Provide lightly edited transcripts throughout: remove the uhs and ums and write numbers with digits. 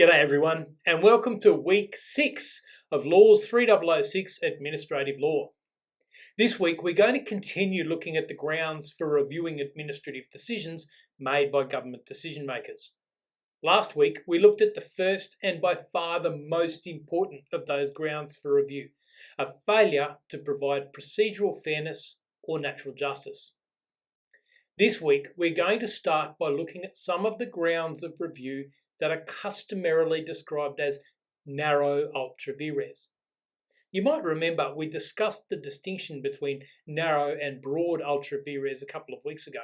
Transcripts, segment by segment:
G'day everyone, and welcome to week 6 of Laws 3006 Administrative Law. This week we're going to continue looking at the grounds for reviewing administrative decisions made by government decision makers. Last week we looked at the first and by far the most important of those grounds for review, a failure to provide procedural fairness or natural justice. This week we're going to start by looking at some of the grounds of review that are customarily described as narrow ultra vires. You might remember we discussed the distinction between narrow and broad ultra vires a couple of weeks ago.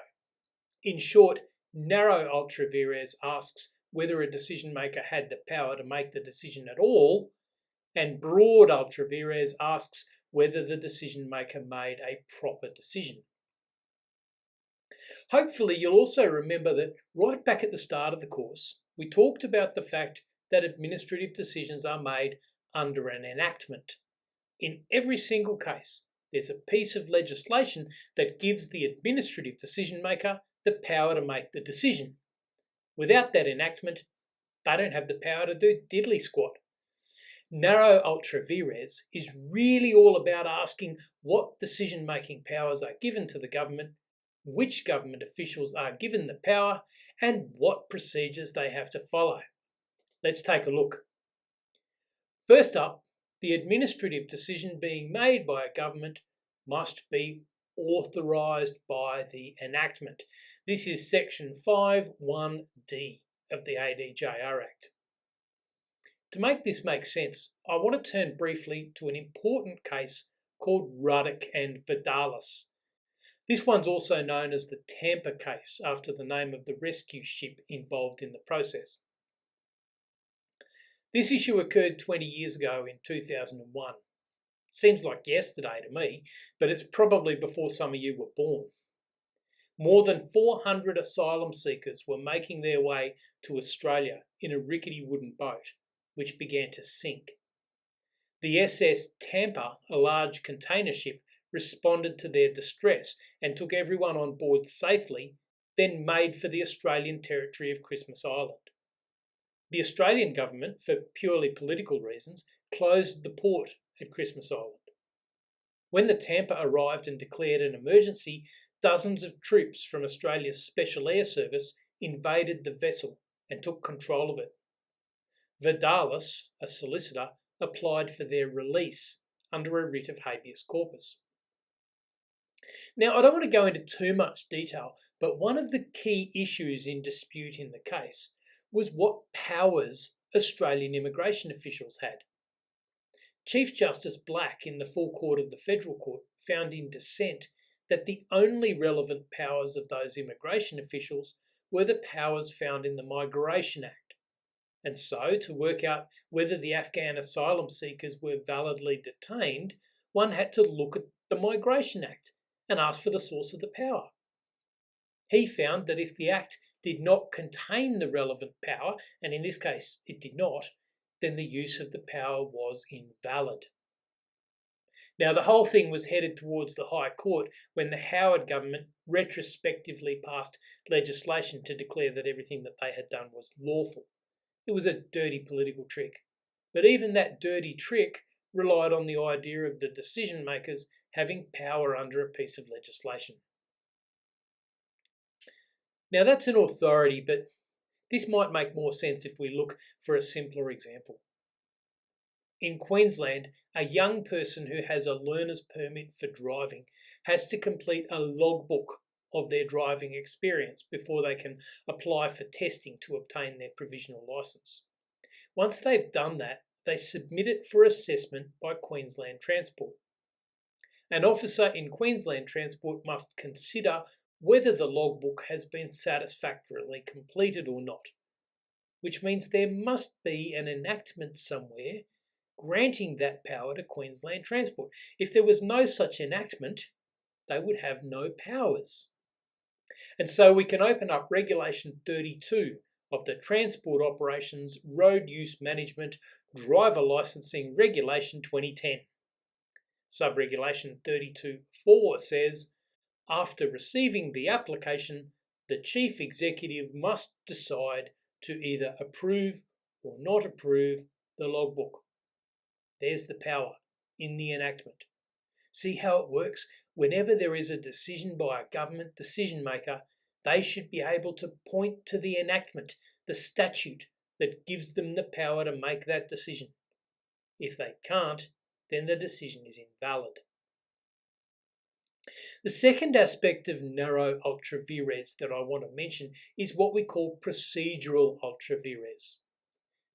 In short, narrow ultra vires asks whether a decision maker had the power to make the decision at all, and broad ultra vires asks whether the decision maker made a proper decision. Hopefully you'll also remember that right back at the start of the course, we talked about the fact that administrative decisions are made under an enactment. In every single case, there's a piece of legislation that gives the administrative decision maker the power to make the decision. Without that enactment, they don't have the power to do diddly squat. Narrow ultra vires is really all about asking what decision-making powers are given to the government, which government officials are given the power, and what procedures they have to follow. Let's take a look. First up, the administrative decision being made by a government must be authorised by the enactment. This is section 5(1)(d) of the ADJR Act. To make this make sense, I want to turn briefly to an important case called Ruddock and Vidalis. This one's also known as the Tampa Case, after the name of the rescue ship involved in the process. This issue occurred 20 years ago in 2001. Seems like yesterday to me, but it's probably before some of you were born. More than 400 asylum seekers were making their way to Australia in a rickety wooden boat, which began to sink. The SS Tampa, a large container ship, responded to their distress and took everyone on board safely, then made for the Australian territory of Christmas Island. The Australian government, for purely political reasons, closed the port at Christmas Island. When the Tampa arrived and declared an emergency, dozens of troops from Australia's Special Air Service invaded the vessel and took control of it. Vadarlis, a solicitor, applied for their release under a writ of habeas corpus. Now, I don't want to go into too much detail, but one of the key issues in dispute in the case was what powers Australian immigration officials had. Chief Justice Black in the full court of the Federal Court found in dissent that the only relevant powers of those immigration officials were the powers found in the Migration Act. And so, to work out whether the Afghan asylum seekers were validly detained, one had to look at the Migration Act and ask for the source of the power. He found that if the Act did not contain the relevant power, and in this case it did not, then the use of the power was invalid. Now, the whole thing was headed towards the High Court when the Howard government retrospectively passed legislation to declare that everything that they had done was lawful. It was a dirty political trick. But even that dirty trick relied on the idea of the decision makers having power under a piece of legislation. Now, that's an authority, but this might make more sense if we look for a simpler example. In Queensland, a young person who has a learner's permit for driving has to complete a logbook of their driving experience before they can apply for testing to obtain their provisional licence. Once they've done that, they submit it for assessment by Queensland Transport. An officer in Queensland Transport must consider whether the logbook has been satisfactorily completed or not, which means there must be an enactment somewhere granting that power to Queensland Transport. If there was no such enactment, they would have no powers. And so we can open up Regulation 32 of the Transport Operations Road Use Management Driver Licensing Regulation 2010. Subregulation 32(4) says, after receiving the application, the Chief Executive must decide to either approve or not approve the logbook. There's the power in the enactment. See how it works? Whenever there is a decision by a government decision maker, they should be able to point to the enactment, the statute that gives them the power to make that decision. If they can't, then the decision is invalid. The second aspect of narrow ultravires that I want to mention is what we call procedural ultravires.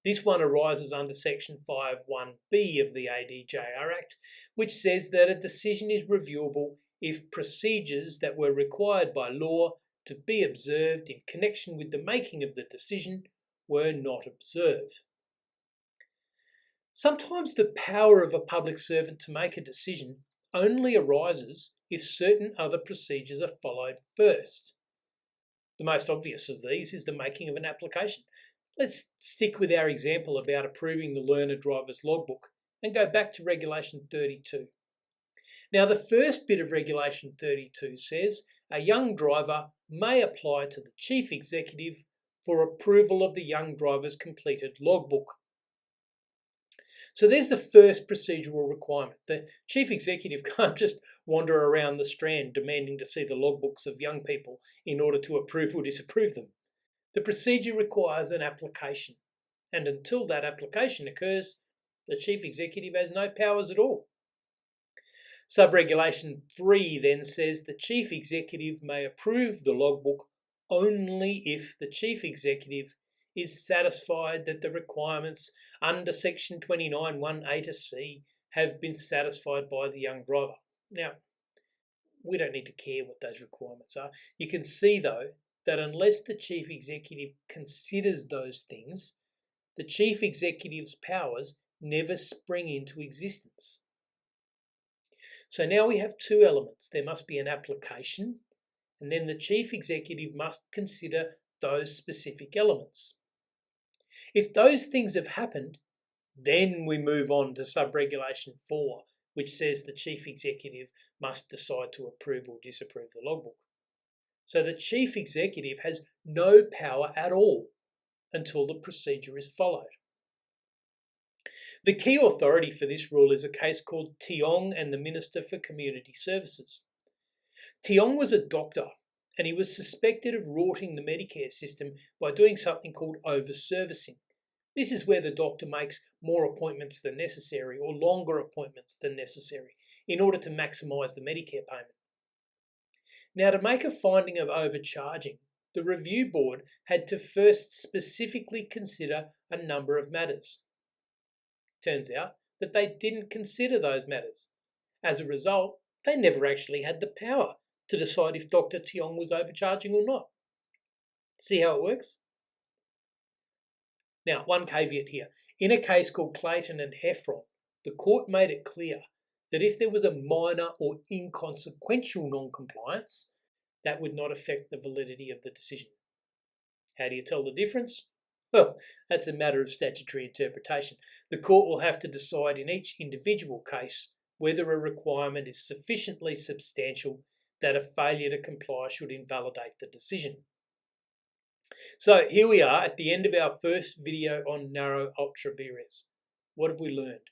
This one arises under Section 5(1)(b) of the ADJR Act, which says that a decision is reviewable if procedures that were required by law to be observed in connection with the making of the decision were not observed. Sometimes the power of a public servant to make a decision only arises if certain other procedures are followed first. The most obvious of these is the making of an application. Let's stick with our example about approving the learner driver's logbook and go back to Regulation 32. Now, the first bit of Regulation 32 says a young driver may apply to the Chief Executive for approval of the young driver's completed logbook. So there's the first procedural requirement. The Chief Executive can't just wander around the Strand demanding to see the logbooks of young people in order to approve or disapprove them. The procedure requires an application, and until that application occurs, the Chief Executive has no powers at all. Sub-Regulation 3 then says the Chief Executive may approve the logbook only if the Chief Executive is satisfied that the requirements under Section 29(1)(a) to c have been satisfied by the young driver. Now, we don't need to care what those requirements are. You can see, though, that unless the Chief Executive considers those things, the Chief Executive's powers never spring into existence. So now we have two elements. There must be an application, and then the Chief Executive must consider those specific elements. If those things have happened, then we move on to Sub-Regulation 4, which says the Chief Executive must decide to approve or disapprove the logbook. So the Chief Executive has no power at all until the procedure is followed. The key authority for this rule is a case called Tiong and the Minister for Community Services. Tiong was a doctor, and he was suspected of rorting the Medicare system by doing something called over-servicing. This is where the doctor makes more appointments than necessary or longer appointments than necessary in order to maximise the Medicare payment. Now, to make a finding of overcharging, the review board had to first specifically consider a number of matters. Turns out that they didn't consider those matters. As a result, they never actually had the power to decide if Dr. Tiong was overcharging or not. See how it works? Now, one caveat here. In a case called Clayton and Heffron, the court made it clear that if there was a minor or inconsequential non-compliance, that would not affect the validity of the decision. How do you tell the difference? Well, that's a matter of statutory interpretation. The court will have to decide in each individual case whether a requirement is sufficiently substantial that a failure to comply should invalidate the decision. So here we are at the end of our first video on narrow ultravires. What have we learned?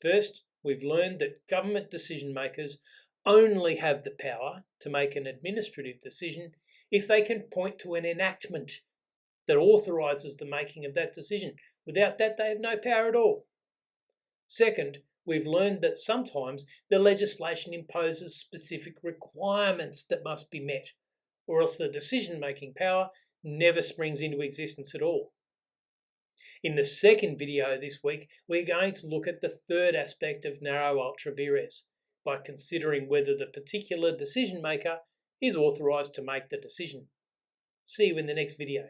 First, we've learned that government decision makers only have the power to make an administrative decision if they can point to an enactment that authorises the making of that decision. Without that, they have no power at all. Second, we've learned that sometimes the legislation imposes specific requirements that must be met, or else the decision-making power never springs into existence at all. In the second video this week, we're going to look at the third aspect of narrow ultravires by considering whether the particular decision maker is authorised to make the decision. See you in the next video.